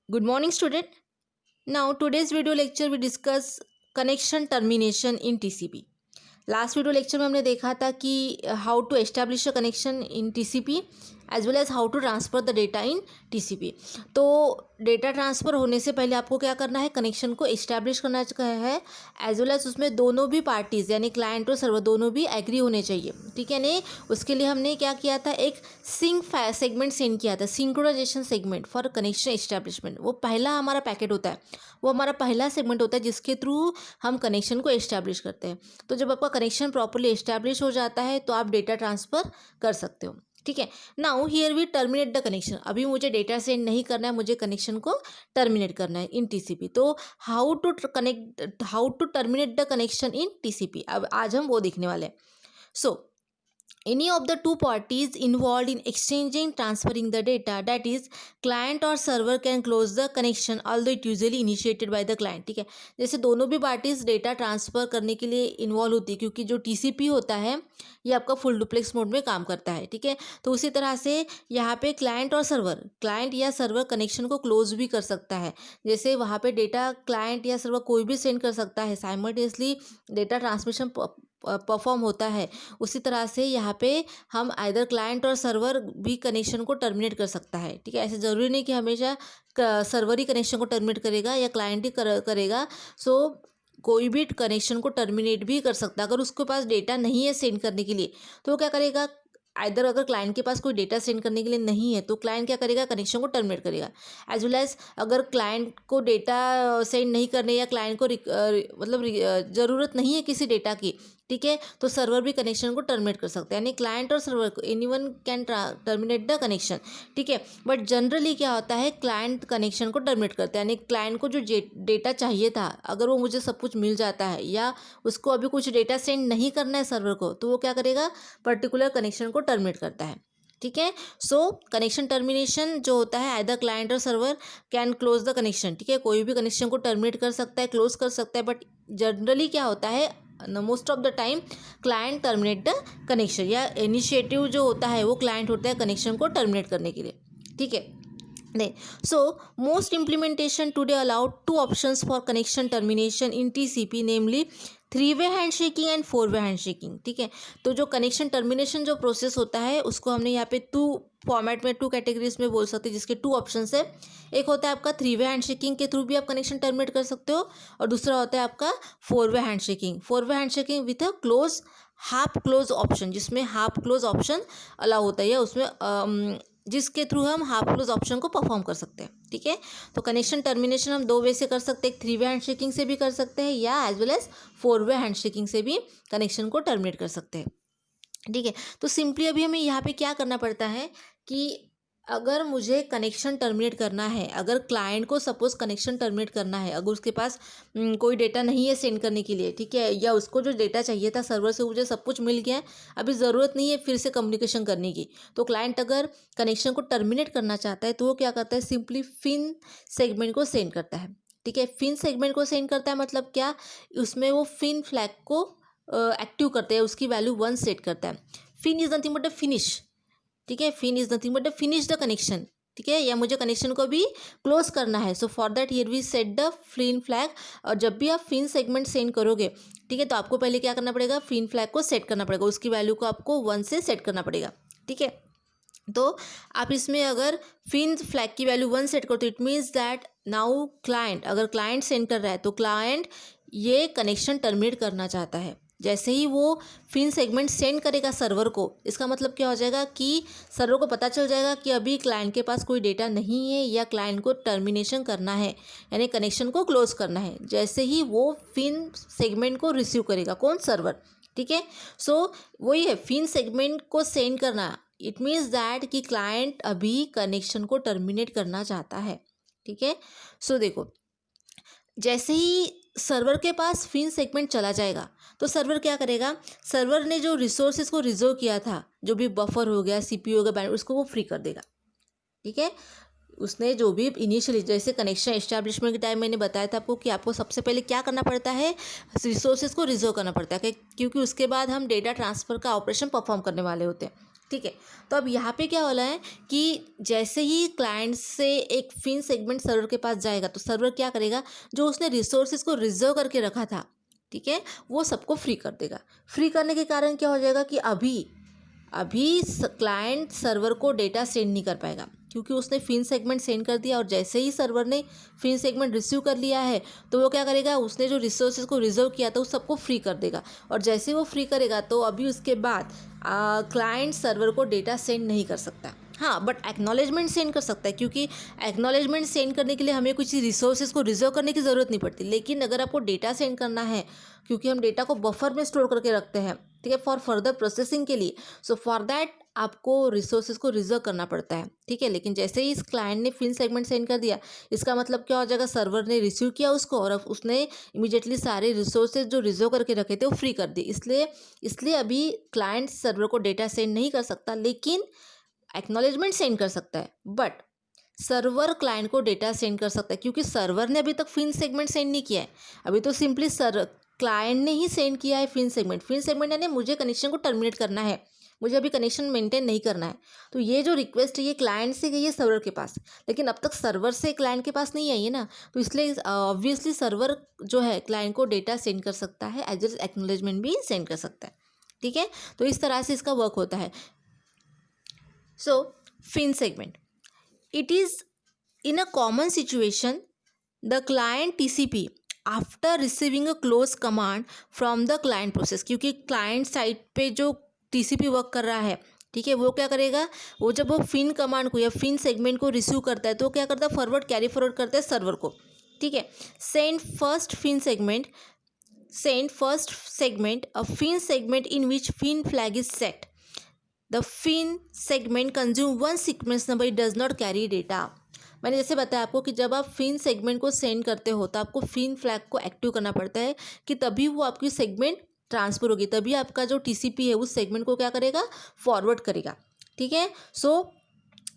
Good morning, student. Now, today's video lecture we discuss connection termination in TCP. Last video lecture में हमने देखा था कि how to establish a connection in TCP as well as how to transfer the data in TCP. तो data transfer होने से पहले आपको क्या करना है, कनेक्शन को इस्टेब्लिश करना है एज वेल एज उसमें दोनों भी पार्टीज़ यानी क्लाइंट और सर्वर दोनों भी एग्री होने चाहिए, ठीक है नहीं। उसके लिए हमने क्या किया था, एक सिंक सेगमेंट सेंड किया था, synchronisation segment for connection establishment. वो पहला हमारा पैकेट होता है, वो हमारा पहला सेगमेंट होता है जिसके थ्रू हम कनेक्शन को इस्टेब्लिश करते हैं। तो जब आपका कनेक्शन प्रॉपर्ली इस्टेब्लिश हो जाता है तो आप डेटा ट्रांसफ़र कर सकते हो, ठीक है। Now here we terminate the connection. अभी मुझे डेटा सेंड नहीं करना है, मुझे कनेक्शन को टर्मिनेट करना है इन टीसीपी। तो how to terminate the connection in TCP, अब आज हम वो देखने वाले हैं। सो any of the two parties involved in exchanging transferring the data, that is client or server, can close the connection although it usually initiated by the client, ठीक है। जैसे दोनों भी पार्टीज डेटा ट्रांसफ़र करने के लिए इन्वॉल्व होती है, क्योंकि जो टीसीपी होता है ये आपका फुल डुप्लेक्स मोड में काम करता है, ठीक है। तो उसी तरह से यहाँ पे क्लाइंट और सर्वर, क्लाइंट या सर्वर कनेक्शन को क्लोज भी कर सकता है। जैसे वहाँ पे डेटा क्लाइंट या सर्वर कोई भी सेंड कर सकता है, साइमल्टेनियसली डेटा ट्रांसमिशन परफॉर्म होता है। उसी तरह से यहाँ पे हम आइदर क्लाइंट और सर्वर भी कनेक्शन को टर्मिनेट कर सकता है, ठीक है। ऐसे ज़रूरी नहीं कि हमेशा सर्वर ही कनेक्शन को टर्मिनेट करेगा या क्लाइंट ही करेगा। सो कोई भी कनेक्शन को टर्मिनेट भी कर सकता है। अगर उसके पास डेटा नहीं है सेंड करने के लिए तो वो क्या करेगा, आइदर अगर क्लाइंट के पास कोई डेटा सेंड करने के लिए नहीं है तो क्लाइंट क्या करेगा, कनेक्शन को टर्मिनेट करेगा। एज वेल एज अगर क्लाइंट को डेटा सेंड नहीं करने या क्लाइंट को ज़रूरत नहीं है किसी डेटा की, ठीक है, तो सर्वर भी कनेक्शन को टर्मिनेट कर सकते हैं। यानी क्लाइंट और सर्वर को anyone can terminate the connection, ठीक है। बट जनरली क्या होता है, क्लाइंट कनेक्शन को टर्मिनेट करते हैं। यानी क्लाइंट को जो डेटा चाहिए था अगर वो मुझे सब कुछ मिल जाता है या उसको अभी कुछ डेटा सेंड नहीं करना है सर्वर को, तो वो क्या करेगा, पर्टिकुलर कनेक्शन को टर्मिनेट करता है, ठीक है। सो कनेक्शन टर्मिनेशन जो होता है, आइदर क्लाइंट और server can close the connection, ठीक है। कोई भी कनेक्शन को टर्मिनेट कर सकता है, क्लोज कर सकता है, बट जनरली क्या होता है, most of the time client terminate the connection, या इनिशिएटिव जो होता है वो क्लाइंट होता है कनेक्शन को टर्मिनेट करने के लिए, ठीक है। नहीं, so most implementation today allowed two options for connection termination in TCP, namely 3-वे handshaking and 4-वे handshaking, ठीक है। तो जो कनेक्शन टर्मिनेशन जो प्रोसेस होता है उसको हमने यहाँ पे टू फॉर्मेट में, टू कैटेगरीज में बोल सकते हैं, जिसके 2 ऑप्शंस है। एक होता है आपका 3-वे हैंडशेकिंग के थ्रू भी आप कनेक्शन टर्मिनेट कर सकते हो, और दूसरा होता है आपका 4-वे handshaking. 4-वे handshaking with a close half close option, जिसमें हाफ क्लोज ऑप्शन अलाउ होता है, या उसमें जिसके थ्रू हम हाफ क्लोज ऑप्शन को परफॉर्म कर सकते हैं, ठीक है। तो कनेक्शन टर्मिनेशन हम 2 वे से कर सकते हैं, एक 3-वे हैंडशेकिंग से भी कर सकते हैं या एज वेल एज 4-वे हैंडशेकिंग से भी कनेक्शन को टर्मिनेट कर सकते हैं, ठीक है। तो सिंपली अभी हमें यहाँ पे क्या करना पड़ता है कि अगर मुझे कनेक्शन टर्मिनेट करना है, अगर क्लाइंट को सपोज कनेक्शन टर्मिनेट करना है, अगर उसके पास कोई डेटा नहीं है सेंड करने के लिए, ठीक है, या उसको जो डेटा चाहिए था सर्वर से मुझे सब कुछ मिल गया है, अभी ज़रूरत नहीं है फिर से कम्युनिकेशन करने की, तो क्लाइंट अगर कनेक्शन को टर्मिनेट करना चाहता है तो वो क्या करता है, सिंपली फिन सेगमेंट को सेंड करता है, ठीक है। फिन सेगमेंट को सेंड करता है मतलब क्या, उसमें वो फिन फ्लैग को एक्टिव करते हैं, उसकी वैल्यू 1 सेट करता है। FIN is nothing but a finish, ठीक है, FIN is nothing but a finish the connection, ठीक है, या मुझे कनेक्शन को भी क्लोज करना है। So for that here we set the FIN flag. और जब भी आप फिन सेगमेंट सेंड करोगे, ठीक है, तो आपको पहले क्या करना पड़ेगा, फिन फ्लैग को सेट करना पड़ेगा, उसकी वैल्यू को आपको 1 से सेट करना पड़ेगा, ठीक है। तो आप इसमें अगर फिन फ्लैग की वैल्यू 1 सेट करो तो it means that now client, अगर क्लाइंट सेंड कर रहा है तो क्लाइंट ये कनेक्शन टर्मिनेट करना चाहता है। जैसे ही वो फिन सेगमेंट सेंड करेगा सर्वर को, इसका मतलब क्या हो जाएगा कि सर्वर को पता चल जाएगा कि अभी क्लाइंट के पास कोई डेटा नहीं है या क्लाइंट को टर्मिनेशन करना है, यानी कनेक्शन को क्लोज करना है। जैसे ही वो फिन सेगमेंट को रिसीव करेगा, कौन, सर्वर, ठीक है। सो वही है फिन सेगमेंट को सेंड करना, इट मीन्स दैट कि क्लाइंट अभी कनेक्शन को टर्मिनेट करना चाहता है, ठीक है। सो देखो, जैसे ही सर्वर के पास फिन सेगमेंट चला जाएगा तो सर्वर क्या करेगा, सर्वर ने जो रिसोर्सेज को रिजर्व किया था, जो भी बफर हो गया, सीपीयू हो गया, बैंडविड्थ, उसको वो फ्री कर देगा, ठीक है। उसने जो भी इनिशियली, जैसे कनेक्शन एस्टैब्लिशमेंट के टाइम मैंने बताया था आपको कि आपको सबसे पहले क्या करना पड़ता है, रिसोर्सेज को रिजर्व करना पड़ता है, क्योंकि उसके बाद हम डेटा ट्रांसफ़र का ऑपरेशन परफॉर्म करने वाले होते हैं, ठीक है। तो अब यहाँ पे क्या हो रहा है कि जैसे ही क्लाइंट से एक फिन सेगमेंट सर्वर के पास जाएगा तो सर्वर क्या करेगा, जो उसने रिसोर्सेज को रिजर्व करके रखा था, ठीक है, वो सबको फ्री कर देगा। फ्री करने के कारण क्या हो जाएगा कि अभी अभी क्लाइंट सर्वर को डेटा सेंड नहीं कर पाएगा, क्योंकि उसने फिन सेगमेंट सेंड कर दिया और जैसे ही सर्वर ने फिन सेगमेंट रिसीव कर लिया है तो वो क्या करेगा, उसने जो रिसोर्सेज को रिजर्व किया था उस सबको फ्री कर देगा। और जैसे ही वो फ्री करेगा तो अभी उसके बाद क्लाइंट सर्वर को डेटा सेंड नहीं कर सकता। हाँ, बट एक्नॉलेजमेंट सेंड कर सकता है, क्योंकि एक्नॉलेजमेंट सेंड करने के लिए हमें कुछ रिसोर्सेज को रिजर्व करने की ज़रूरत नहीं पड़ती। लेकिन अगर आपको डेटा सेंड करना है, क्योंकि हम डेटा को बफर में स्टोर करके रखते हैं, ठीक है, फॉर फर्दर प्रोसेसिंग के लिए, सो फॉर दैट आपको रिसोर्सेज को रिजर्व करना पड़ता है, ठीक है। लेकिन जैसे ही इस क्लाइंट ने फिन सेगमेंट सेंड कर दिया, इसका मतलब क्या हो जाएगा, सर्वर ने रिसीव किया उसको और अब उसने इमीडिएटली सारे रिसोर्सेज जो रिजर्व करके रखे थे वो फ्री कर दिए। इसलिए अभी क्लाइंट सर्वर को डेटा सेंड नहीं कर सकता, लेकिन एक्नॉलेजमेंट सेंड कर सकता है। बट सर्वर क्लाइंट को डेटा सेंड कर सकता है, क्योंकि सर्वर ने अभी तक फिन सेगमेंट सेंड नहीं किया है। अभी तो सिंपली क्लाइंट ने ही सेंड किया है फिन सेगमेंट यानी मुझे कनेक्शन को टर्मिनेट करना है, मुझे अभी कनेक्शन मेंटेन नहीं करना है। तो ये जो रिक्वेस्ट है ये क्लाइंट से गई है सर्वर के पास, लेकिन अब तक सर्वर से क्लाइंट के पास नहीं आई है ना, तो इसलिए ऑब्वियसली सर्वर जो है क्लाइंट को डेटा सेंड कर सकता है, एज वेल एक्नॉलेजमेंट भी सेंड कर सकता है, ठीक है। तो इस तरह से इसका वर्क होता है। So FIN segment, it is in a common situation the client TCP after receiving a close command from the client process, क्योंकि क्लाइंट साइड पे जो TCP वर्क कर रहा है, ठीक है, वो क्या करेगा, वो जब वो फिन कमांड को या फिन सेगमेंट को रिसीव करता है तो क्या करता है, कैरी फॉरवर्ड करता है सर्वर को, ठीक है। Send first segment a FIN segment in which FIN flag is set, the FIN segment consume one sequence number, it does not carry data. मैंने जैसे बताया आपको कि जब आप फिन सेगमेंट को सेंड करते हो तो आपको फिन फ्लैग को एक्टिव करना पड़ता है कि तभी वो आपकी सेगमेंट ट्रांसफर होगी, तभी आपका जो TCP है उस सेगमेंट को क्या करेगा, फॉरवर्ड करेगा, ठीक है।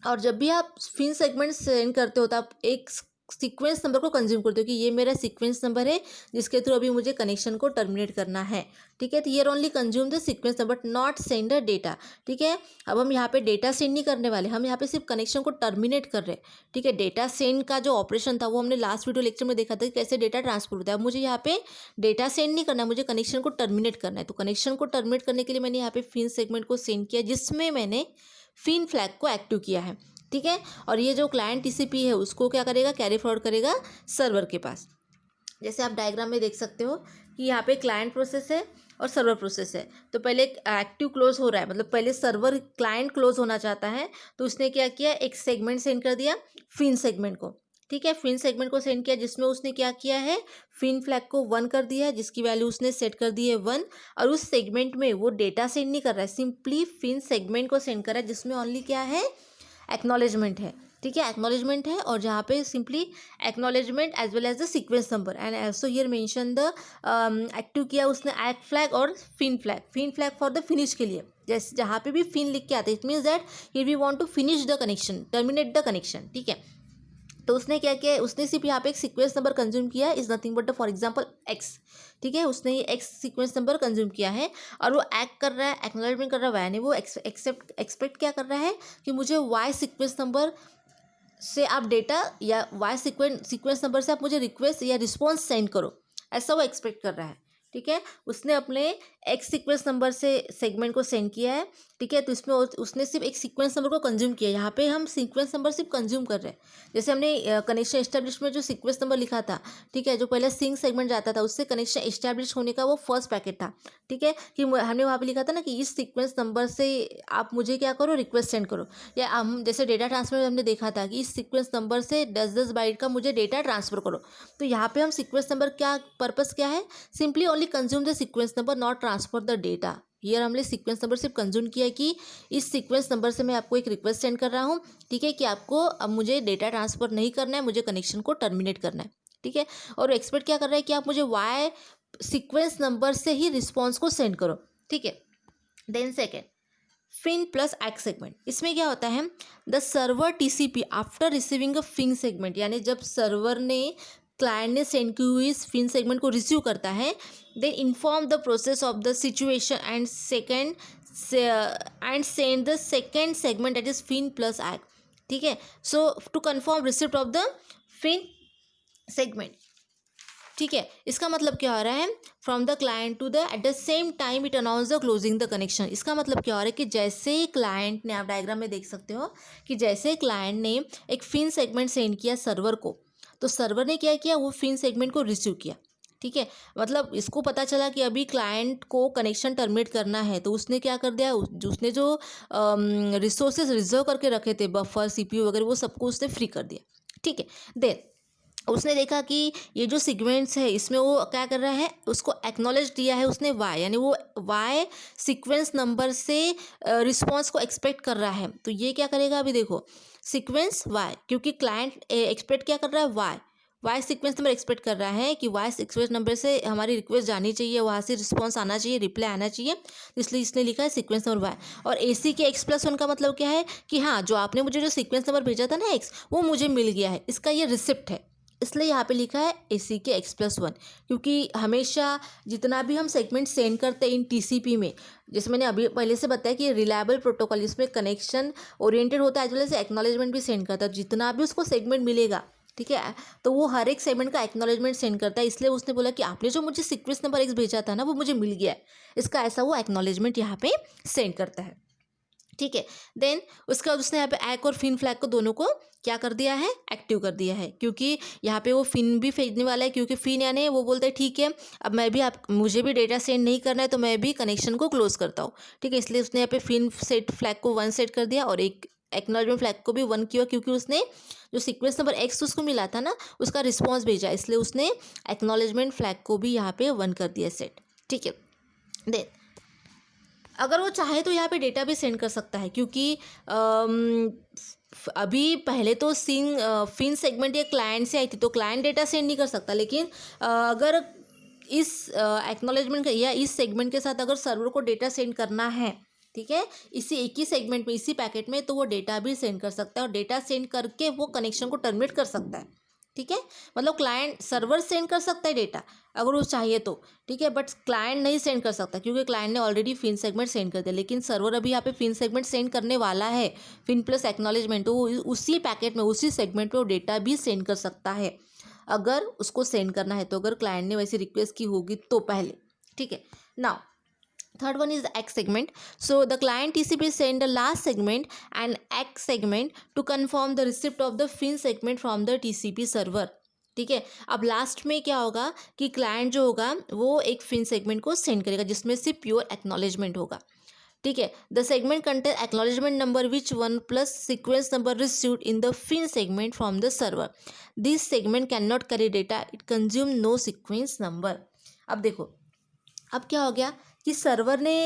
और जब भी आप फिन सेगमेंट सेंड करते हो तो आप एक सीक्वेंस नंबर को कंज्यूम करते हो कि ये मेरा सीक्वेंस नंबर है जिसके थ्रू अभी मुझे कनेक्शन को टर्मिनेट करना है, ठीक है। तो year only consume the sequence number, not send the data, ठीक है। अब हम यहाँ पे डेटा सेंड नहीं करने वाले, हम यहाँ पे सिर्फ कनेक्शन को टर्मिनेट कर रहे हैं, ठीक है। डेटा सेंड का जो ऑपरेशन था वो हमने लास्ट वीडियो लेक्चर में देखा था कि कैसे डेटा ट्रांसफर होता है। अब मुझे यहाँ पे डेटा सेंड नहीं करना है, मुझे कनेक्शन को टर्मिनेट करना है। तो कनेक्शन को टर्मिनेट करने के लिए मैंने यहाँ पे फिन सेगमेंट को सेंड किया, जिसमें मैंने फिन फ्लैग को एक्टिव किया है, ठीक है। और ये जो क्लाइंट TCP है उसको क्या करेगा, कैरी फॉरवर्ड करेगा सर्वर के पास। जैसे आप डायग्राम में देख सकते हो कि यहाँ पे क्लाइंट प्रोसेस है और सर्वर प्रोसेस है। तो पहले एक्टिव क्लोज हो रहा है, मतलब पहले सर्वर क्लाइंट क्लोज होना चाहता है, तो उसने क्या किया, एक सेगमेंट सेंड कर दिया फिन सेगमेंट को, ठीक है। फिन सेगमेंट को सेंड किया जिसमें उसने क्या किया है, फिन फ्लैग को 1 कर दिया है, जिसकी वैल्यू उसने सेट कर दी है 1। और उस सेगमेंट में वो डेटा सेंड नहीं कर रहा है, सिंपली फिन सेगमेंट को सेंड कर रहा है, जिसमें ओनली क्या है, एक्नॉलेजमेंट है, ठीक है, एक्नॉलेजमेंट है। और जहाँ पे simply acknowledgement as well as the sequence number and also here mention the active किया उसने एक्ट फ्लैग और FIN flag for the finish के लिए। जैसे जहाँ पे भी फिन लिख के आते हैं, it means that here we want to finish the connection, terminate the connection, ठीक है। तो उसने क्या किया, उसने सिर्फ यहाँ पे एक सीक्वेंस नंबर कंज्यूम किया, is nothing but for example x, ठीक है। उसने ये x सीक्वेंस नंबर कंज्यूम किया है और वो एक्ट कर रहा है, एक्नॉलेजमेंट कर रहा है, यानी वो एक्सपेक्ट क्या कर रहा है कि मुझे y सीक्वेंस नंबर से आप डेटा या y सीक्वेंस नंबर से आप मुझे रिक्वेस्ट या रिस्पॉन्स सेंड करो, ऐसा वो एक्सपेक्ट कर रहा है, ठीक है। उसने अपने एक्स सीक्वेंस नंबर से सेगमेंट को सेंड किया है, ठीक है। तो इसमें उसने सिर्फ एक सीक्वेंस नंबर को कंज्यूम किया। यहाँ पे हम सीक्वेंस नंबर सिर्फ कंज्यूम कर रहे हैं। जैसे हमने कनेक्शन एस्टेब्लिश में जो सीक्वेंस नंबर लिखा था, ठीक है, जो पहले सिंक सेगमेंट जाता था उससे कनेक्शन एस्टेब्लिश होने का वो फर्स्ट पैकेट था, ठीक है। कि हमने वहाँ पे लिखा था ना कि इस सीक्वेंस नंबर से आप मुझे क्या करो, रिक्वेस्ट सेंड करो। या हम जैसे डेटा ट्रांसफर में हमने देखा था कि इस सीक्वेंस नंबर से 10 बाइट का मुझे डेटा ट्रांसफर करो। तो यहाँ पे हम सीक्वेंस नंबर क्या पर्पस क्या है, simply only consume the sequence number, not transfer the data. Here हमने सीक्वेंस नंबर सिर्फ कंज्यूम किया कि इस सीक्वेंस नंबर से मैं आपको एक रिक्वेस्ट सेंड कर रहा हूँ, ठीक है, कि आपको अब मुझे डेटा ट्रांसफर नहीं करना है, मुझे कनेक्शन को टर्मिनेट करना है, ठीक है। और एक्सपेक्ट क्या कर रहा है कि आप मुझे वाई सीक्वेंस नंबर से ही रिस्पॉन्स को सेंड करो, ठीक है। देन सेकेंड, फिन प्लस एक्स सेगमेंट, इसमें क्या होता है, the server TCP after receiving a FIN segment, यानी जब सर्वर ने क्लाइंट ने सेंड की हुई इस फिन सेगमेंट को रिसीव करता है, then inform the process of the situation and second and send the second segment that is FIN plus ACK. ठीक है, so to confirm receipt of the FIN segment. ठीक है, इसका मतलब क्या हो रहा है, from the client to the at the same time it announce the closing the connection. इसका मतलब क्या हो रहा है कि जैसे ही क्लाइंट ने, आप डायग्राम में देख सकते हो कि जैसे क्लाइंट ने एक फिन सेगमेंट सेंड किया सर्वर को, तो सर्वर ने क्या किया, वो फिन सेगमेंट को रिसीव किया. ठीक है, मतलब इसको पता चला कि अभी क्लाइंट को कनेक्शन टर्मिनेट करना है, तो उसने क्या कर दिया, उसने जो रिसोर्सेज रिजर्व करके रखे थे, बफर, सीपीयू वगैरह, वो सबको उसने फ्री कर दिया. ठीक है, देन उसने देखा कि ये जो सीक्वेंस है इसमें वो क्या कर रहा है, उसको एक्नॉलेज दिया है उसने वाई, यानी वो वाई सीक्वेंस नंबर से रिस्पॉन्स को एक्सपेक्ट कर रहा है. तो ये क्या करेगा, अभी देखो सीक्वेंस वाई, क्योंकि क्लाइंट एक्सपेक्ट क्या कर रहा है, वाई सीक्वेंस नंबर एक्सपेक्ट कर रहा है कि वाई सीक्वेंस नंबर से हमारी रिक्वेस्ट जानी चाहिए, वहाँ से रिस्पॉन्स आना चाहिए, रिप्लाई आना चाहिए, इसलिए इसने लिखा है सीक्वेंस नंबर वाई. और AC के X+1 का मतलब क्या है कि हाँ, जो आपने मुझे जो सीक्वेंस नंबर भेजा था ना X, वो मुझे मिल गया है, इसका ये रिसिप्ट है, इसलिए यहाँ पे लिखा है AC के X+1. क्योंकि हमेशा जितना भी हम सेगमेंट सेंड करते हैं इन TCP में, जैसे मैंने अभी पहले से बताया कि रिलायबल प्रोटोकॉल, इसमें कनेक्शन ओरिएंटेड होता है, एज वेल एज एक्नॉलेजमेंट भी सेंड करता है. जितना भी उसको सेगमेंट मिलेगा, ठीक है, तो वो हर एक सेगमेंट का एक्नॉलेजमेंट सेंड करता है. इसलिए उसने बोला कि आपने जो मुझे सीक्वेंस नंबर X भेजा था ना, वो मुझे मिल गया है, इसका ऐसा वो एक्नॉलेजमेंट यहाँ पे सेंड करता है. ठीक है, देन उसके बाद उसने यहाँ पे एग और फिन फ्लैग को दोनों को क्या कर दिया है, एक्टिव कर दिया है. क्योंकि यहाँ पे वो फिन भी भेजने वाला है, क्योंकि फिन यानी वो बोलते हैं ठीक है, अब मैं भी, आप मुझे भी डेटा सेंड नहीं करना है, तो मैं भी कनेक्शन को क्लोज करता हूँ. ठीक है, इसलिए उसने यहाँ पे फिन सेट फ्लैग को 1 सेट कर दिया और एक एक्नॉलेजमेंट फ्लैग को भी 1 किया, क्योंकि उसने जो सीक्वेंस नंबर X उसको मिला था ना, उसका रिस्पॉन्स भेजा, इसलिए उसने एक्नॉलेजमेंट फ्लैग को भी यहाँ पे 1 कर दिया सेट. ठीक है, देन अगर वो चाहे तो यहाँ पे डेटा भी सेंड कर सकता है, क्योंकि अभी पहले तो फिन सेगमेंट ये क्लाइंट से आई थी, तो क्लाइंट डेटा सेंड नहीं कर सकता. लेकिन अगर इस एक्नॉलेजमेंट या इस सेगमेंट के साथ अगर सर्वर को डेटा सेंड करना है, ठीक है, इसी एक ही सेगमेंट में, इसी पैकेट में, तो वो डेटा भी सेंड कर सकता है, और डेटा सेंड करके वो कनेक्शन को टर्मिनेट कर सकता है. ठीक है, मतलब क्लाइंट, सर्वर सेंड कर सकता है डेटा अगर वो चाहिए तो. ठीक है, बट क्लाइंट नहीं सेंड कर सकता, क्योंकि क्लाइंट ने ऑलरेडी फिन सेगमेंट सेंड कर दिया. लेकिन सर्वर अभी यहाँ पे फिन सेगमेंट सेंड करने वाला है, फिन प्लस एक्नॉलेजमेंट, तो वो उसी पैकेट में, उसी सेगमेंट में वो डेटा भी सेंड कर सकता है, अगर उसको सेंड करना है तो, अगर क्लाइंट ने वैसी रिक्वेस्ट की होगी तो पहले. ठीक है, now third one is the X segment. So the client TCP send the last segment and X segment to confirm the receipt of the fin segment from the TCP server. ठीक है, अब last में क्या होगा कि client जो होगा वो एक फिन सेगमेंट को सेंड करेगा, जिसमें सिर्फ प्योर एक्नॉलेजमेंट होगा. ठीक है, the segment contain acknowledgement number which 1 plus sequence number received in the FIN segment from the server. This segment can not carry data, it consume no sequence number. अब देखो, अब क्या हो गया कि सर्वर ने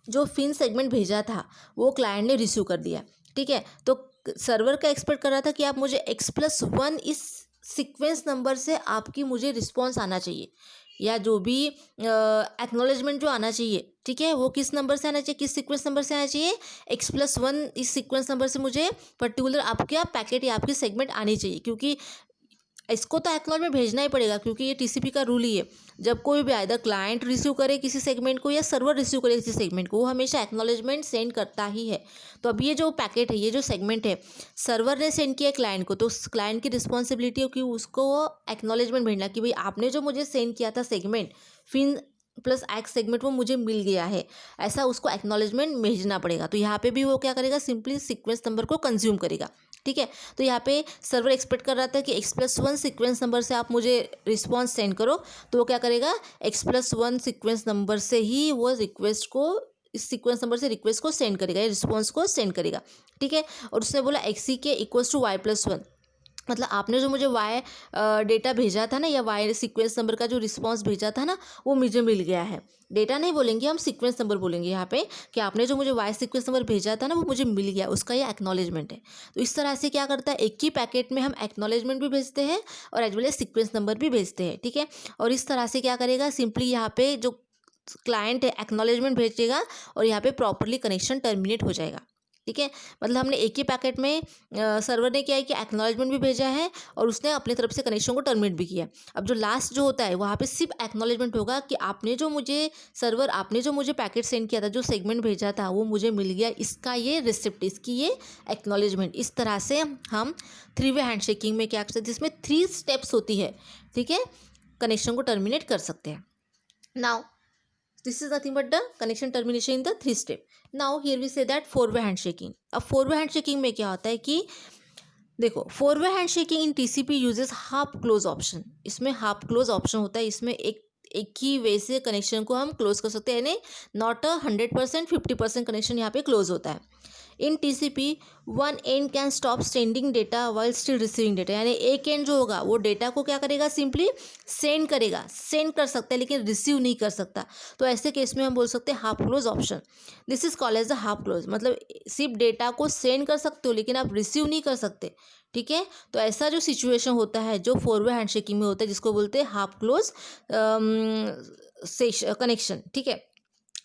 जो फिन सेगमेंट भेजा था वो क्लाइंट ने रिसीव कर दिया. ठीक है, तो सर्वर का एक्सपेक्ट कर रहा था कि आप मुझे X+1 इस सीक्वेंस नंबर से आपकी मुझे रिस्पॉन्स आना चाहिए, या जो भी एक्नॉलेजमेंट जो आना चाहिए. ठीक है, वो किस नंबर से आना चाहिए, किस सीक्वेंस नंबर से आना चाहिए, X+1 इस सीक्वेंस नंबर से मुझे पर्टिकुलर आपके पैकेट या आपकी सेगमेंट आनी चाहिए. क्योंकि इसको तो एक्नॉलेजमेंट भेजना ही पड़ेगा, क्योंकि ये TCP का रूल ही है, जब कोई भी आइदर क्लाइंट रिसीव करे किसी सेगमेंट को या सर्वर रिसीव करे किसी सेगमेंट को, वो हमेशा एक्नॉलेजमेंट सेंड करता ही है. तो अब ये जो पैकेट है, ये जो सेगमेंट है, सर्वर ने सेंड किया क्लाइंट को, तो उस क्लाइंट की रिस्पॉन्सिबिलिटी है कि उसको एक्नॉलेजमेंट भेजना कि भाई आपने जो मुझे सेंड किया था सेगमेंट, फिन प्लस एक्स सेगमेंट, वो मुझे मिल गया है, ऐसा उसको एक्नॉलेजमेंट भेजना पड़ेगा. तो यहाँ पे भी वो क्या करेगा, सिंपली सीक्वेंस नंबर को कंज्यूम करेगा. ठीक है, तो यहाँ पे सर्वर एक्सपेक्ट कर रहा था कि X+1 सीक्वेंस नंबर से आप मुझे रिस्पॉन्स सेंड करो, तो वो क्या करेगा, X+1 सीक्वेंस नंबर से ही वो रिक्वेस्ट को, इस सीक्वेंस नंबर से रिक्वेस्ट को सेंड करेगा, या रिस्पॉन्स को सेंड करेगा. ठीक है, और उसने बोला XC के इक्वल्स टू Y+1, मतलब आपने जो मुझे वाई डेटा भेजा था ना, या वाई सीक्वेंस नंबर का जो रिस्पॉन्स भेजा था ना, वो मुझे मिल गया है. डेटा नहीं बोलेंगे हम, सीक्वेंस नंबर बोलेंगे यहाँ पे, कि आपने जो मुझे वाई सीक्वेंस नंबर भेजा था ना, वो मुझे मिल गया, उसका ये एक्नॉलेजमेंट है. तो इस तरह से क्या करता है, एक ही पैकेट में हम एक्नॉलेजमेंट भी भेजते हैं और as well as sequence number भी भेजते हैं. ठीक है, और इस तरह से क्या करेगा, सिंपली यहाँ पे जो क्लाइंट है एक्नॉलेजमेंट भेजेगा और यहाँ पे प्रॉपरली कनेक्शन टर्मिनेट हो जाएगा. ठीक है, मतलब हमने एक ही पैकेट में सर्वर ने क्या है कि एक्नॉलेजमेंट भी भेजा है और उसने अपनी तरफ से कनेक्शन को टर्मिनेट भी किया है। अब जो लास्ट जो होता है वहाँ पे सिर्फ एक्नॉलेजमेंट होगा कि आपने जो मुझे पैकेट सेंड किया था, जो सेगमेंट भेजा था वो मुझे मिल गया, इसका ये रिसिप्ट, इसकी ये एक्नॉलेजमेंट। इस तरह से हम 3-वे हैंडशेकिंग में क्या कर सकते हैं, जिसमें 3 स्टेप्स होती है, ठीक है, कनेक्शन को टर्मिनेट कर सकते हैं। Now this is nothing but the connection termination in the 3 step. Now here we say that 4-way handshaking. अब 4-way handshaking में क्या होता है कि देखो, 4-way handshaking in TCP uses half close option. इसमें half close option होता है, इसमें एक ही वे से कनेक्शन को हम क्लोज कर सकते हैं, यानी नॉट 100%, 50% कनेक्शन यहाँ पे क्लोज होता है। इन TCP one and can stop sending data while still receiving data, यानी एक एंड जो होगा वो डेटा को क्या करेगा, सिंपली सेंड करेगा, सेंड कर सकता है लेकिन रिसीव नहीं कर सकता। तो ऐसे केस में हम बोल सकते हैं half close option. This is called as the half close, मतलब सिर्फ डेटा को सेंड कर सकते हो लेकिन आप रिसीव नहीं कर सकते, ठीक है। तो ऐसा जो सिचुएशन होता है जो 4-वे हैंडशेकिंग में होता है, जिसको बोलते हैं हाफ क्लोज कनेक्शन, ठीक है।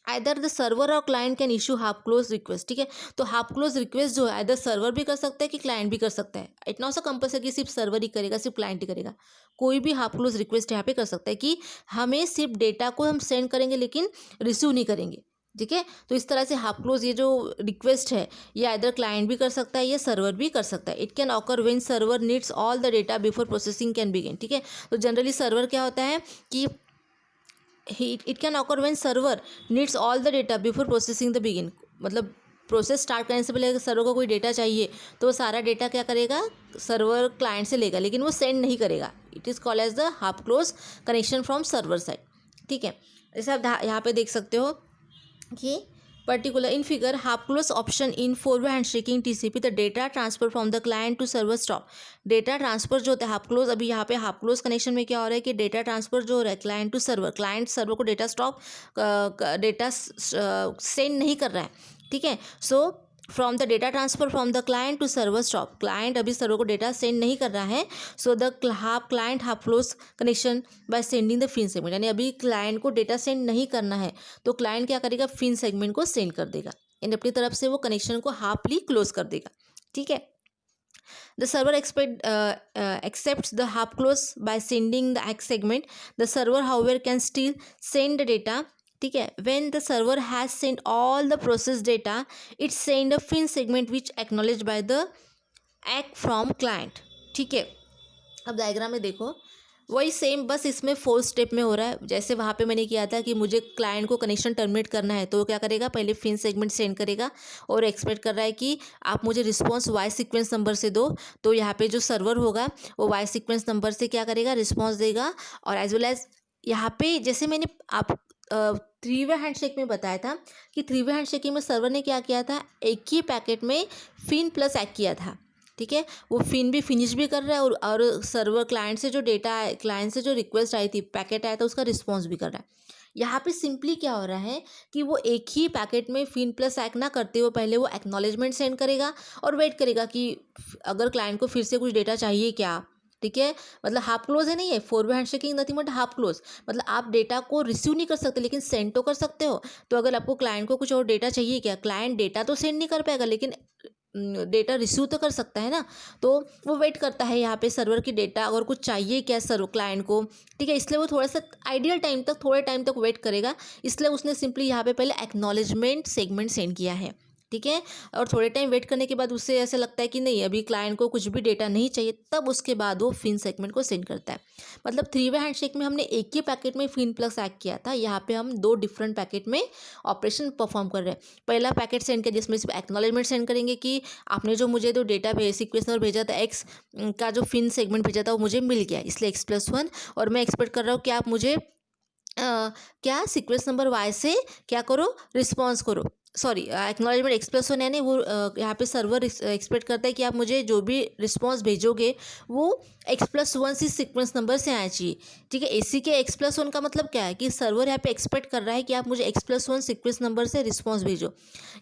आइदर द सर्वर और client can issue half close request, ठीक है। तो हाफ क्लोज रिक्वेस्ट जो है आइदर सर्वर भी कर सकता है कि क्लाइंट भी कर सकता है। इट नॉट सो कंपल्सरी कि सिर्फ सर्वर ही करेगा, सिर्फ क्लाइंट ही करेगा, कोई भी हाफ क्लोज रिक्वेस्ट यहाँ पे कर सकता है कि हमें सिर्फ डेटा को हम सेंड करेंगे लेकिन रिसीव नहीं करेंगे, ठीक है। तो इस तरह से हाफ क्लोज ये जो रिक्वेस्ट है ये आइदर क्लाइंट भी कर सकता है या सर्वर भी कर सकता है। It can occur when server needs all the data before processing can begin, ठीक है। तो जनरली सर्वर क्या होता है कि it can occur when server needs all the data before processing the begin, मतलब प्रोसेस स्टार्ट करने से पहले अगर सर्वर को कोई डेटा चाहिए तो वो सारा डेटा क्या करेगा, सर्वर क्लाइंट से लेगा लेकिन वो सेंड नहीं करेगा। It is called as the half close connection from server side, ठीक है। जैसे आप यहाँ पे देख सकते हो कि particular in figure half close option in 4-वे handshaking TCP the data transfer from the client to server stop. Data transfer जो होता है हाफ क्लोज, अभी यहाँ पे हाफ क्लोज कनेक्शन में क्या हो रहा है कि डेटा ट्रांसफर जो हो रहा है client to server, client server को डेटा सेंड नहीं कर रहा है, ठीक है। So from the data transfer from the client to server stop, client अभी सर्वर को डेटा सेंड नहीं कर रहा है। So the client half close connection by sending the FIN segment, यानी अभी क्लाइंट को डेटा सेंड नहीं करना है तो क्लाइंट क्या करेगा, फिन सेगमेंट को सेंड कर देगा, यानी अपनी तरफ से वो कनेक्शन को हाफली क्लोज कर देगा, ठीक है। The server accepts the half close by sending the X segment. The server, however, can still send the data. ठीक है, when the server has sent all the processed data, it send a fin segment which acknowledged by the ACK from client. ठीक है, अब diagram में देखो वही same, बस इसमें 4 स्टेप में हो रहा है। जैसे वहाँ पे मैंने किया था कि मुझे क्लाइंट को कनेक्शन टर्मिनेट करना है तो वो क्या करेगा, पहले फिन सेगमेंट सेंड करेगा और एक्सपेक्ट कर रहा है कि आप मुझे रिस्पांस वाई सीक्वेंस नंबर से दो। तो यहाँ पे जो सर्वर होगा वो वाई सीक्वेंस नंबर से क्या करेगा, रिस्पॉन्स देगा। और एज वेल एज यहाँ पे जैसे मैंने आप 3-वे हैंडशेक में बताया था कि 3-वे हैंडशेकिंग में सर्वर ने क्या किया था, एक ही पैकेट में फिन प्लस एक्क किया था, ठीक है। वो फिन भी फिनिश भी कर रहा है और सर्वर क्लाइंट से जो डेटा क्लाइंट से जो रिक्वेस्ट आई थी, पैकेट आया था, उसका रिस्पॉन्स भी कर रहा है। यहाँ पे सिंपली क्या हो रहा है कि वो एक ही पैकेट में फिन प्लस एक्क ना करते हुए पहले वो एक्नॉलेजमेंट सेंड करेगा और वेट करेगा कि अगर क्लाइंट को फिर से कुछ डेटा चाहिए क्या, ठीक है। मतलब हाफ क्लोज है, नहीं है 4-वे handshaking nothing but half close, मतलब आप डेटा को रिसीव नहीं कर सकते लेकिन सेंड तो कर सकते हो। तो अगर आपको क्लाइंट को कुछ और डेटा चाहिए क्या, क्लाइंट डेटा तो सेंड नहीं कर पाएगा लेकिन डेटा रिसीव तो कर सकता है ना। तो वो वेट करता है यहाँ पे सर्वर की डेटा अगर कुछ चाहिए क्या सर्वर क्लाइंट को, ठीक है। इसलिए वो थोड़ा सा आइडियल टाइम तक, थोड़े टाइम तक वेट करेगा, इसलिए उसने सिंपली यहाँ पे पहले एक्नॉलेजमेंट सेगमेंट सेंड किया है, ठीक है। और थोड़े टाइम वेट करने के बाद उससे ऐसा लगता है कि नहीं अभी क्लाइंट को कुछ भी डेटा नहीं चाहिए, तब उसके बाद वो फिन सेगमेंट को सेंड करता है। मतलब 3-वे हैंडशेक में हमने एक ही पैकेट में फिन प्लस एक्क किया था, यहाँ पे हम 2 डिफरेंट पैकेट में ऑपरेशन परफॉर्म कर रहे हैं। पहला पैकेट सेंड किया जिसमें सिर्फ एक्नॉलेजमेंट सेंड करेंगे कि आपने जो मुझे जो डेटा सीक्वेंस नंबर भेजा था एक्स का जो फिन सेगमेंट भेजा था वो मुझे मिल गया, इसलिए X+1, और मैं एक्सपेक्ट कर रहा हूँ कि आप मुझे क्या सीक्वेंस नंबर वाई से क्या करो, रिस्पॉन्स करो। सॉरी, एक्नॉलेजमेंट X+1 यानी वो यहाँ पे सर्वर एक्सपेक्ट करता है कि आप मुझे जो भी रिस्पॉन्स भेजोगे वो X+1 सी सीक्वेंस नंबर से आना चाहिए, ठीक है। AC के X+1 का मतलब क्या है कि सर्वर यहाँ पे एक्सपेक्ट कर रहा है कि आप मुझे X+1 सीक्वेंस नंबर से रिस्पॉन्स भेजो।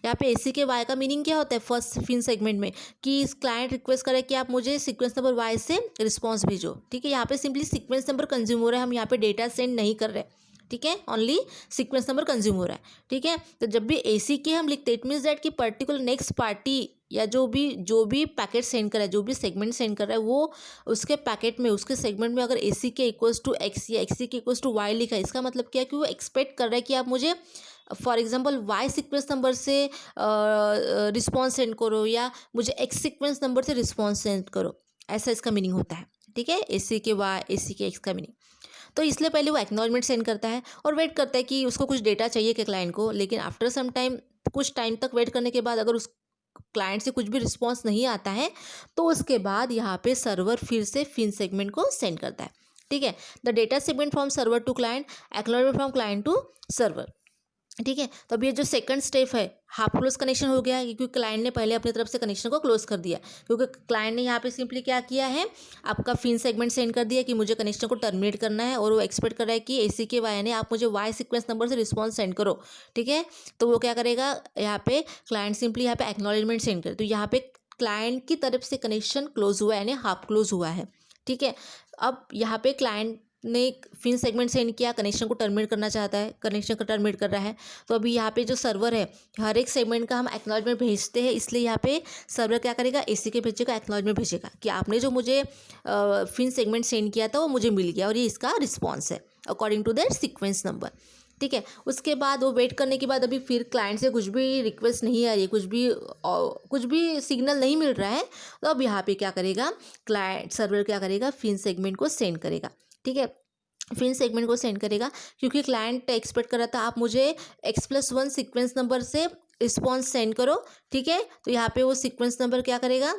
यहाँ पे AC के Y का मीनिंग क्या होता है फर्स्ट फिन सेगमेंट में, कि क्लाइंट रिक्वेस्ट करे कि आप मुझे सीक्वेंस नंबर Y से रिस्पॉन्स भेजो, ठीक है। यहाँ पे सिंपली सीक्वेंस नंबर कंज्यूम हो रहा है, हम यहाँ पे डेटा सेंड नहीं कर रहे, ठीक है, ओनली सीक्वेंस नंबर कंज्यूम हो रहा है, ठीक है। तो जब भी ACK हम लिखते हैं, इट मीन्स दैट कि पर्टिकुलर नेक्स्ट पार्टी या जो भी पैकेट सेंड कर रहा है, जो भी सेगमेंट सेंड कर रहा है, वो उसके पैकेट में, उसके सेगमेंट में अगर ACK इक्वल्स टू X या ACK इक्वल्स टू Y लिखा है, इसका मतलब क्या है कि वो एक्सपेक्ट कर रहा है कि आप मुझे for example Y sequence number से रिस्पॉन्स सेंड करो या मुझे X सीक्वेंस नंबर से रिस्पॉन्स सेंड करो, ऐसा इसका मीनिंग होता है, ठीक है। ACK Y ACK X का मीनिंग। तो इसलिए पहले वो एक्नॉलेजमेंट सेंड करता है और वेट करता है कि उसको कुछ डेटा चाहिए कि क्लाइंट को, लेकिन आफ्टर सम टाइम, कुछ टाइम तक वेट करने के बाद अगर उस क्लाइंट से कुछ भी रिस्पॉन्स नहीं आता है तो उसके बाद यहाँ पे सर्वर फिर से फिन सेगमेंट को सेंड करता है, ठीक है। The data segment from server to client, acknowledgement from client to server, ठीक है। तो अब ये जो सेकंड स्टेप है, हाफ क्लोज कनेक्शन हो गया है, क्योंकि क्लाइंट ने पहले अपनी तरफ से कनेक्शन को क्लोज कर दिया, क्योंकि क्लाइंट ने यहाँ पे सिंपली क्या किया है, आपका फिन सेगमेंट सेंड कर दिया कि मुझे कनेक्शन को टर्मिनेट करना है, और वो एक्सपेक्ट कर रहा है कि ACK Y यानी आप मुझे Y सीक्वेंस नंबर से रिस्पॉन्स सेंड करो, ठीक है। तो वो क्या करेगा, यहाँ पे क्लाइंट सिंपली यहाँ पे एक्नॉलेजमेंट सेंड करे, तो यहाँ पे क्लाइंट की तरफ से कनेक्शन क्लोज हुआ है, यानी हाफ क्लोज हुआ है, ठीक है। अब यहाँ पे क्लाइंट ने फिन सेगमेंट सेंड किया, कनेक्शन को टर्मिनेट करना चाहता है, कनेक्शन को टर्मिनेट कर रहा है, तो अभी यहाँ पे जो सर्वर है, हर एक सेगमेंट का हम एक्नॉलेजमेंट भेजते हैं, इसलिए यहाँ पे सर्वर क्या करेगा, ACK भेजेगा, एक्नॉलेजमेंट भेजेगा कि आपने जो मुझे फिन सेगमेंट सेंड किया था वो मुझे मिल गया और ये इसका रिस्पॉन्स है according to that sequence number, ठीक है। उसके बाद वो वेट करने के बाद अभी फिर क्लाइंट से कुछ भी रिक्वेस्ट नहीं आ रही है, कुछ भी सिग्नल नहीं मिल रहा है, तो अब यहाँ पे क्या करेगा, क्लाइंट सर्वर क्या करेगा, फिन सेगमेंट को सेंड करेगा, ठीक है। फिन सेगमेंट को सेंड करेगा क्योंकि क्लाइंट एक्सपेक्ट कर रहा था आप मुझे X+1 सीक्वेंस नंबर से रिस्पॉन्स सेंड करो, ठीक है। तो यहाँ पे वो सीक्वेंस नंबर क्या करेगा,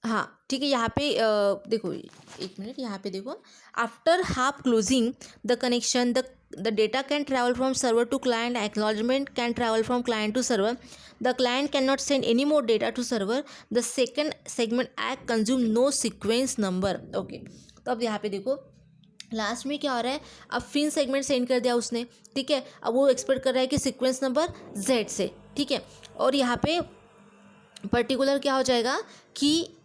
हाँ ठीक है, यहाँ पे देखो एक मिनट, यहाँ पे देखो, after half closing the connection the data can travel from server to client, acknowledgement can travel from client to server, the client can not send any more data to server, the second segment act consume no sequence number, okay. तो अब यहाँ पे देखो last में क्या हो रहा है, अब फिन सेगमेंट सेंड कर दिया उसने, ठीक है। अब वो एक्सपेक्ट कर रहा है कि सीक्वेंस नंबर Z से, ठीक है। और यहाँ पे पर्टिकुलर क्या हो जाएगा कि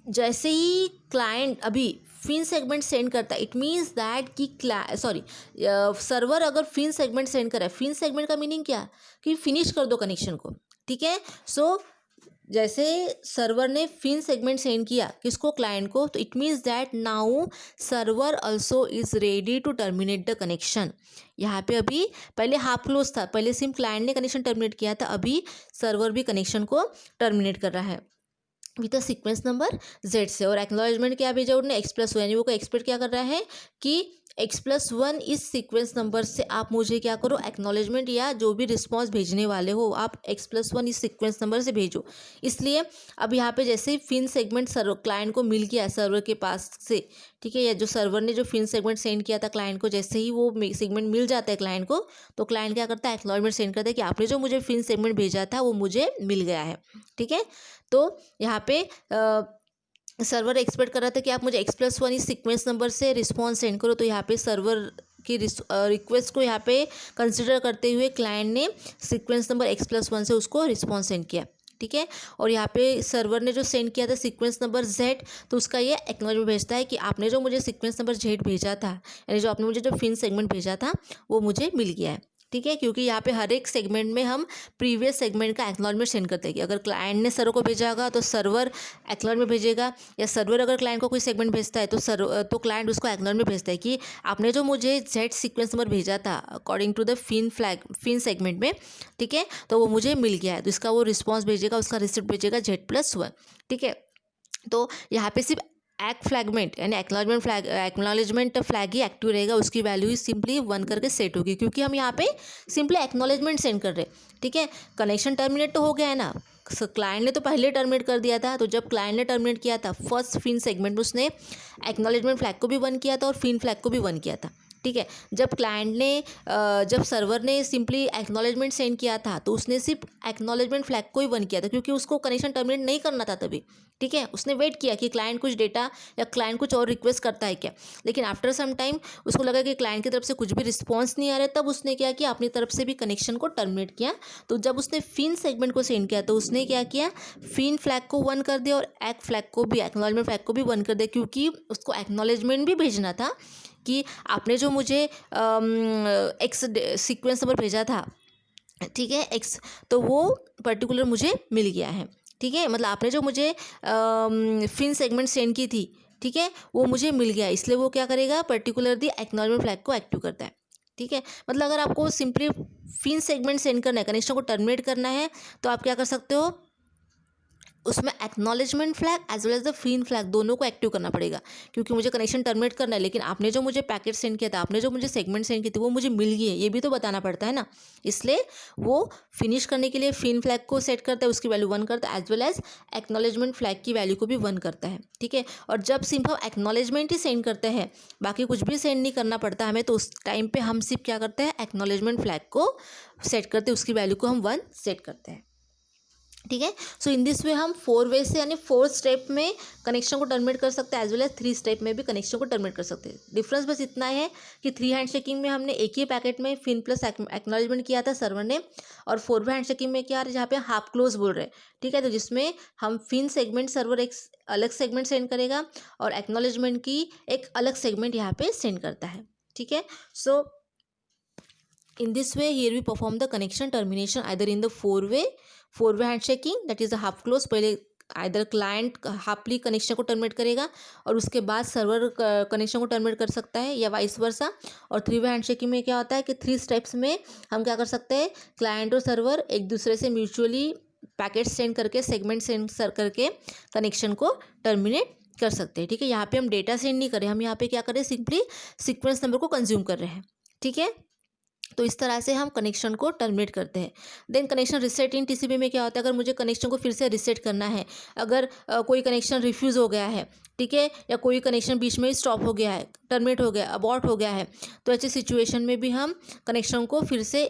जैसे ही क्लाइंट अभी फिन सेगमेंट सेंड करता है, इट मीन्स दैट कि सर्वर अगर फिन सेगमेंट सेंड कर रहा है, फिन सेगमेंट का मीनिंग क्या, कि फिनिश कर दो कनेक्शन को, ठीक है। सो जैसे सर्वर ने फिन सेगमेंट सेंड किया किसको, क्लाइंट को, तो it means that now server also is ready to terminate the connection. यहाँ पे अभी पहले हाफ क्लोज था, पहले सिर्फ क्लाइंट ने कनेक्शन टर्मिनेट किया था, अभी सर्वर भी कनेक्शन को टर्मिनेट कर रहा है with a sequence number Z से। और एक्नॉलेजमेंट क्या भेजा उन्होंने, X+1, यानी वो को एक्सपेक्ट क्या कर रहा है कि X+1 इस सीक्वेंस नंबर से आप मुझे क्या करो, एक्नॉलेजमेंट या जो भी रिस्पॉन्स भेजने वाले हो आप X+1 इस सीक्वेंस नंबर से भेजो। इसलिए अब यहाँ पे जैसे ही फिन सेगमेंट क्लाइंट को मिल गया सर्वर के पास से, ठीक है, या जो सर्वर ने जो फिन सेगमेंट सेंड किया था क्लाइंट को, जैसे ही वो सेगमेंट मिल जाता है क्लाइंट को, तो क्लाइंट क्या करता है, एक्नॉलेजमेंट सेंड करता है कि आपने जो मुझे फिन सेगमेंट भेजा था वो मुझे मिल गया है, ठीक है। तो यहाँ पे सर्वर एक्सपेक्ट कर रहा था कि आप मुझे X+1 इस सीक्वेंस नंबर से रिस्पॉन्स सेंड करो, तो यहाँ पे सर्वर की रिक्वेस्ट को यहाँ पे कंसिडर करते हुए क्लाइंट ने सीक्वेंस नंबर X+1 से उसको रिस्पॉन्स सेंड किया, ठीक है। और यहाँ पे सर्वर ने जो सेंड किया था सीक्वेंस नंबर Z, तो उसका ये एक्नॉलेजमेंट भेजता है कि आपने जो मुझे सीक्वेंस नंबर Z भेजा था, यानी जो आपने मुझे जो फिन सेगमेंट भेजा था वो मुझे मिल गया है, ठीक है। क्योंकि यहाँ पे हर एक सेगमेंट में हम प्रीवियस सेगमेंट का एक्नॉलेजमेंट सेंड करते हैं कि अगर क्लाइंट ने सर्वर को भेजा होगा तो सर्वर एक्नॉलेजमेंट भेजेगा, या सर्वर अगर क्लाइंट को कोई सेगमेंट भेजता है तो क्लाइंट उसको एक्नॉलेजमेंट भेजता है कि आपने जो मुझे Z सीक्वेंस नंबर भेजा था according to the FIN segment में, ठीक है, तो वो मुझे मिल गया है, तो इसका वो रिस्पॉन्स भेजेगा, उसका रिसिप्ट भेजेगा Z+1, ठीक है। तो यहाँ पे सिर्फ फ्लैगमेंट यानी एक्नॉलेजमेंट फ्लैग ही एक्टिव रहेगा, उसकी वैल्यू ही सिंपली 1 करके सेट होगी, क्योंकि हम यहाँ पे सिंपली एक्नॉलेजमेंट सेंड कर रहे हैं, ठीक है। कनेक्शन टर्मिनेट तो हो गया है ना, क्लाइंट ने तो पहले टर्मिनेट कर दिया था, तो जब क्लाइंट ने टर्मिनेट किया था फर्स्ट फिन सेगमेंट में उसने एक्नॉलेजमेंट फ्लैग को भी 1 किया था और फिन फ्लैग को भी 1 किया था, ठीक है। जब सर्वर ने सिंपली एक्नॉलेजमेंट सेंड किया था तो उसने सिर्फ एक्नॉलेजमेंट फ्लैग को ही 1 किया था, क्योंकि उसको कनेक्शन टर्मिनेट नहीं करना था तभी, ठीक है। उसने वेट किया कि क्लाइंट कुछ डेटा या क्लाइंट कुछ और रिक्वेस्ट करता है क्या, लेकिन आफ्टर सम टाइम उसको लगा कि क्लाइंट की तरफ से कुछ भी रिस्पॉन्स नहीं आ रहा है, तब उसने क्या किया, अपनी तरफ से भी कनेक्शन को टर्मिनेट किया। तो जब उसने फिन सेगमेंट को सेंड किया तो उसने क्या किया, फिन फ्लैग को 1 कर दिया और एक्नॉलेजमेंट फ्लैग को भी 1 कर दिया, क्योंकि उसको एक्नॉलेजमेंट भी भेजना था कि आपने जो मुझे एक्स सीक्वेंस नंबर भेजा था, ठीक है, एक्स, तो वो पर्टिकुलर मुझे मिल गया है। ठीक है, मतलब आपने जो मुझे फिन सेगमेंट सेंड की थी, ठीक है, वो मुझे मिल गया, इसलिए वो क्या करेगा, पर्टिकुलर दी एक्नॉलेजमेंट फ्लैग को एक्टिव करता है। ठीक है, मतलब अगर आपको सिंपली फिन सेगमेंट सेंड करना है, कनेक्शन को टर्मिनेट करना है, तो आप क्या कर सकते हो, उसमें acknowledgement flag as well as the FIN flag दोनों को एक्टिव करना पड़ेगा, क्योंकि मुझे कनेक्शन टर्मिनेट करना है, लेकिन आपने जो मुझे पैकेट सेंड किया था, आपने जो मुझे सेगमेंट सेंड की थी, वो मुझे मिल गई है, ये भी तो बताना पड़ता है ना। इसलिए वो फिनिश करने के लिए फिन फ्लैग को सेट करता है, उसकी वैल्यू 1 करता है, as well as acknowledgement flag की वैल्यू को भी 1 करता है। ठीक है, और जब सिर्फ हम एक्नॉलेजमेंट ही सेंड करते हैं, बाकी कुछ भी सेंड नहीं करना पड़ता हमें, तो उस टाइम पर हम सिर्फ क्या करते हैं, एक्नॉलेजमेंट फ्लैग को सेट करते हैं, उसकी वैल्यू को हम 1 सेट करते हैं। ठीक है, सो इन दिस वे हम 4 वे से यानी 4 स्टेप में कनेक्शन को टर्मिनेट कर सकते हैं, एज वेल एज 3 स्टेप में भी कनेक्शन को टर्मिनेट कर सकते हैं। डिफरेंस बस इतना है कि 3 हैंडशेकिंग में हमने एक ही पैकेट में फिन प्लस एक्नॉलेजमेंट किया था सर्वर ने, और 4 वे हैंडशेकिंग में क्या आ रहा है, जहाँ पे हाफ क्लोज बोल रहे हैं। ठीक है, तो जिसमें हम फिन सेगमेंट सर्वर एक अलग सेगमेंट सेंड करेगा और एक्नॉलेजमेंट की एक अलग सेगमेंट यहाँ पे सेंड करता है। ठीक है, सो in this way here we perform the connection termination either in the four way handshaking, that is the half close, पहले आइदर क्लाइंट हाफली कनेक्शन को टर्मिनेट करेगा और उसके बाद सर्वर कनेक्शन को टर्मिनेट कर सकता है, या वाइस वर्सा। और 3 वे हैंडशेकिंग में क्या होता है कि 3 स्टेप्स में हम क्या कर सकते हैं, क्लाइंट और सर्वर एक दूसरे से म्यूचुअली पैकेट सेंड करके, सेगमेंट सेंड करके कनेक्शन को टर्मिनेट कर सकते हैं। ठीक है, यहाँ पे हम डेटा सेंड नहीं कर रहे, हम यहाँ पे क्या कर रहे हैं, सिंपली सीक्वेंस नंबर को कंज्यूम कर रहे हैं। ठीक है, तो इस तरह से हम कनेक्शन को टर्मिनेट करते हैं। देन कनेक्शन रिसेट इन टीसीपी में क्या होता है, अगर मुझे कनेक्शन को फिर से रिसेट करना है, अगर कोई कनेक्शन रिफ्यूज़ हो गया है, ठीक है, या कोई कनेक्शन बीच में ही स्टॉप हो गया है, टर्मिनेट हो गया, अबॉर्ट हो गया है, तो ऐसी सिचुएशन में भी हम कनेक्शन को फिर से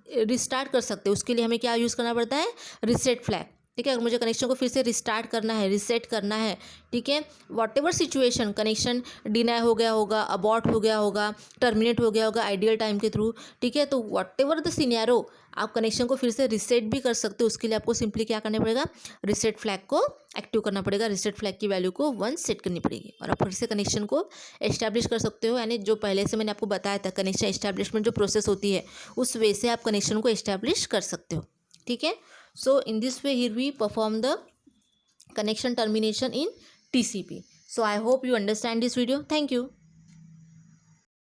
रिस्टार्ट कर सकते हैं। उसके लिए हमें क्या यूज़ करना पड़ता है, रिसेट फ्लैग। ठीक है, अगर मुझे कनेक्शन को फिर से रिस्टार्ट करना है, रिसेट करना है, ठीक है, what ever situation, connection deny हो गया होगा, अबॉर्ट हो गया होगा, टर्मिनेट हो गया होगा आइडियल टाइम के थ्रू, ठीक है, तो वॉट एवर द सिनेरियो, आप कनेक्शन को फिर से रिसेट भी कर सकते हो। उसके लिए आपको सिंपली क्या करना पड़ेगा, रिसेट फ्लैग को एक्टिव करना पड़ेगा, रिसेट फ्लैग की वैल्यू को 1 सेट करनी पड़ेगी, और आप फिर से कनेक्शन को एस्टैब्लिश कर सकते हो। यानी जो पहले से मैंने आपको बताया था, कनेक्शन एस्टैब्लिशमेंट जो प्रोसेस होती है, उस वे से आप कनेक्शन को एस्टैब्लिश कर सकते हो। ठीक है, so in this way here we perform the connection termination in TCP. So I hope you understand this video. Thank you.